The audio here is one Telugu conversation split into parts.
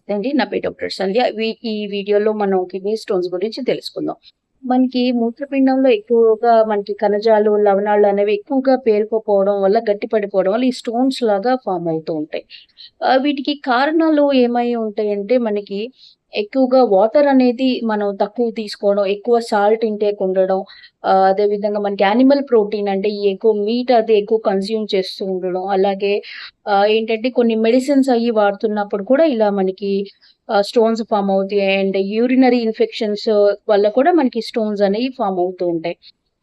నమస్తే అండి. నా పేరు డాక్టర్ సంధ్య. ఈ వీడియోలో మనం కిడ్నీ స్టోన్స్ గురించి తెలుసుకుందాం. మనకి మూత్రపిండంలో ఎక్కువగా మనకి కణజాలు, లవణాలు అనేవి ఎక్కువగా పేరుకుపోవడం వల్ల, గట్టిపడిపోవడం వల్ల ఈ స్టోన్స్ లాగా ఫార్మ్ అవుతూ ఉంటాయి. వీటికి కారణాలు ఏమై ఉంటాయంటే మనకి ఎక్కువగా వాటర్ అనేది మనం తక్కువ తీసుకోవడం, ఎక్కువ సాల్ట్ ఇంటేక్ ఉండడం, అదేవిధంగా మనకి యానిమల్ ప్రోటీన్ అంటే ఈ ఎక్కువ మీట్ అది ఎక్కువ కన్జ్యూమ్ చేస్తూ ఉండడం. అలాగే ఏంటంటే కొన్ని మెడిసిన్స్ అయ్యి వాడుతున్నప్పుడు కూడా ఇలా మనకి స్టోన్స్ ఫార్మ్ అవుతాయి. అండ్ యూరినరీ ఇన్ఫెక్షన్స్ వల్ల కూడా మనకి స్టోన్స్ అనేవి ఫార్మ్ అవుతూ ఉంటాయి.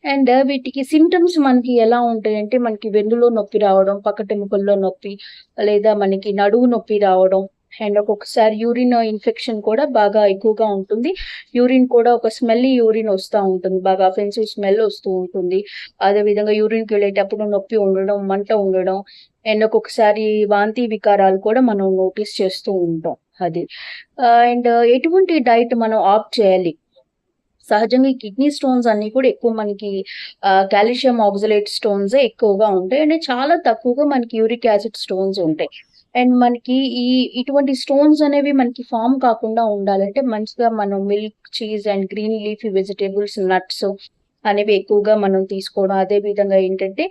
అండ్ వీటికి సింప్టమ్స్ మనకి ఎలా ఉంటాయంటే మనకి వెన్నులో నొప్పి రావడం, పక్కటెముకల్లో నొప్పి, లేదా మనకి నడుము నొప్పి రావడం. అండ్ ఒక్కొక్కసారి యూరిన్ ఇన్ఫెక్షన్ కూడా బాగా ఎక్కువగా ఉంటుంది. యూరిన్ కూడా ఒక స్మెల్లీ యూరిన్ వస్తా ఉంటుంది. బాగా అఫెన్సివ్ స్మెల్ వస్తూ ఉంటుంది. అదే విధంగా యూరిన్‌కి వెళ్ళేటప్పుడు నొప్పి ఉండడం, మంట ఉండడం, అండ్ ఒక్కొక్కసారి వాంతి వికారాలు కూడా మనం నోటీస్ చేస్తూ ఉంటాం. అది. అండ్ ఎటువంటి డైట్ మనం ఆప్ట్ చేయాలి? సహజంగా ఈ కిడ్నీ స్టోన్స్ అన్నీ కూడా ఎక్కువ మనకి కాల్షియం ఆక్సలేట్ స్టోన్సే ఎక్కువగా ఉంటాయి. అండ్ చాలా తక్కువగా మనకి యూరిక్ యాసిడ్ స్టోన్స్ ఉంటాయి. అండ్ మనకి ఇటువంటి స్టోన్స్ అనేవి మనకి ఫార్మ్ కాకుండా ఉండాలంటే మంచిగా మనం milk, cheese and green leafy vegetables, nuts అనేవి ఎక్కువగా మనం తీసుకోవడం. అదే విధంగా ఏంటంటే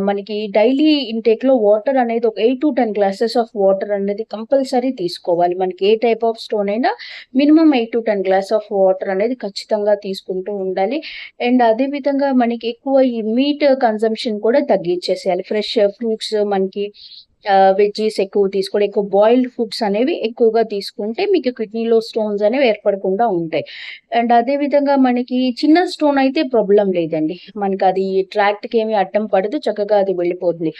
మనకి డైలీ ఇంటేక్‌లో వాటర్ అనేది ఒక 8-10 గ్లాసెస్ ఆఫ్ వాటర్ అనేది కంపల్సరీ తీసుకోవాలి. మనకి ఏ టైప్ ఆఫ్ స్టోన్ అయినా మినిమమ్ 8-10 గ్లాస్ ఆఫ్ వాటర్ అనేది ఖచ్చితంగా తీసుకుంటూ ఉండాలి. అండ్ అదే విధంగా మనకి ఎక్కువ ఈ మీట్ కన్జంప్షన్ కూడా తగ్గిచ్చేసేయాలి. ఫ్రెష్ ఫ్రూట్స్ మనకి వెజ్జీస్ ఎక్కువ తీసుకోవడం, ఎక్కువ బాయిల్డ్ ఫుడ్స్ అనేవి ఎక్కువగా తీసుకుంటే మీకు కిడ్నీలో స్టోన్స్ అనేవి ఏర్పడకుండా ఉంటాయి. అండ్ అదే విధంగా మనకి చిన్న స్టోన్ అయితే ప్రాబ్లమ్ లేదండి. మనకది ట్రాక్ట్‌కేమి అడ్డం పడదు. చక్కగా అది వెళ్ళిపోతుంది.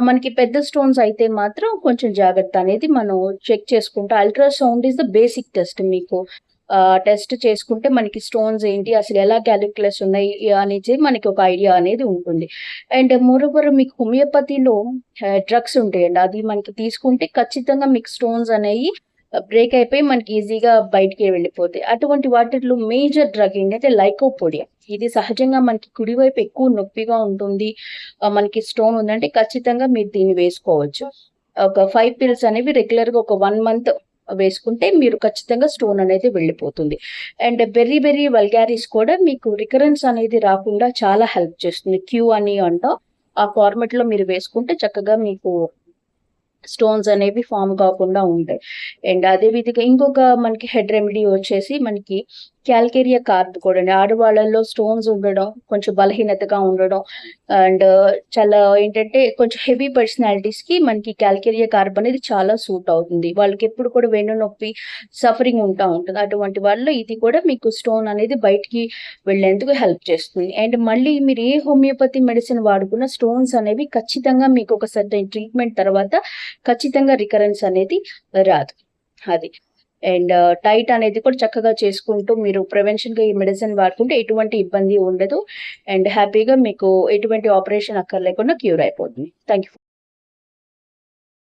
మనకి పెద్ద స్టోన్స్ అయితే మాత్రం కొంచెం జాగ్రత్త అనేది మనం చెక్ చేసుకుంటా. Ultrasound is the basic test మీకు. టెస్ట్ చేసుకుంటే మనకి స్టోన్స్ ఏంటి, అసలు ఎలా క్యాలిక్యులస్ ఉన్నాయి అనేది మనకి ఒక ఐడియా అనేది ఉంటుంది. అండ్ మోరోవర్ మీకు హోమియోపతిలో డ్రగ్స్ ఉంటాయండి. అది మనకి తీసుకుంటే ఖచ్చితంగా మీకు స్టోన్స్ అనేయి బ్రేక్ అయిపోయి మనకి ఈజీగా బయటికి వెళ్ళిపోతాయి. అటువంటి వాటిలో మేజర్ డ్రగ్ ఏంటంటే లైకోపోడియం. ఇది సహజంగా మనకి కుడివైపు ఎక్కువ నొప్పిగా ఉంటుంది. మనకి స్టోన్ ఉందంటే ఖచ్చితంగా మీరు దీన్ని వేసుకోవచ్చు. ఒక 5 పిల్స్ అనేవి రెగ్యులర్‌గా ఒక 1 మంత్ వేసుకుంటే మీరు ఖచ్చితంగా స్టోన్ అనేది వెళ్ళిపోతుంది. అండ్ బెర్రీ బెర్రీ వల్గారిస్ కూడా మీకు రికరెన్స్ అనేది రాకుండా చాలా హెల్ప్ చేస్తుంది. క్యూ అని అంటాం. ఆ ఫార్మాట్‌లో మీరు వేసుకుంటే చక్కగా మీకు స్టోన్స్ అనేవి ఫార్మ్ కాకుండా ఉంటాయి. అండ్ అదే విధంగా ఇంకొక మనకి హెడ్ రెమెడీ వచ్చేసి మనకి క్యాల్కేరియా కార్బ్ కూడా అండి. ఆడవాళ్ళలో స్టోన్స్ ఉండడం, కొంచెం బలహీనతగా ఉండడం, అండ్ చాలా ఏంటంటే కొంచెం హెవీ పర్సనాలిటీస్‌కి మనకి క్యాల్కేరియా కార్బ్ అనేది చాలా సూట్ అవుతుంది. వాళ్ళకెప్పుడు కూడా వెన్ను నొప్పి, సఫరింగ్ ఉంటా ఉంటది. అటువంటి వాళ్ళలో ఇది కూడా మీకు స్టోన్ అనేది బయటికి వెళ్ళేందుకు హెల్ప్ చేస్తుంది. అండ్ మళ్ళీ మీరు ఏ హోమియోపతి మెడిసిన్ వాడుకున్న స్టోన్స్ అనేవి ఖచ్చితంగా మీకు ఒక సర్టెన్ ట్రీట్మెంట్ తర్వాత ఖచ్చితంగా రికరెన్స్ అనేది రాదు. అది. అండ్ డైట్ అనేది కూడా చక్కగా చేసుకుంటూ మీరు ప్రివెన్షన్‌గా ఈ మెడిసిన్ వాడుకుంటే ఎటువంటి ఇబ్బంది ఉండదు. అండ్ హ్యాపీగా మీకు ఎటువంటి ఆపరేషన్ అక్కర్లేకుండా క్యూర్ అయిపోతుంది. Thank you.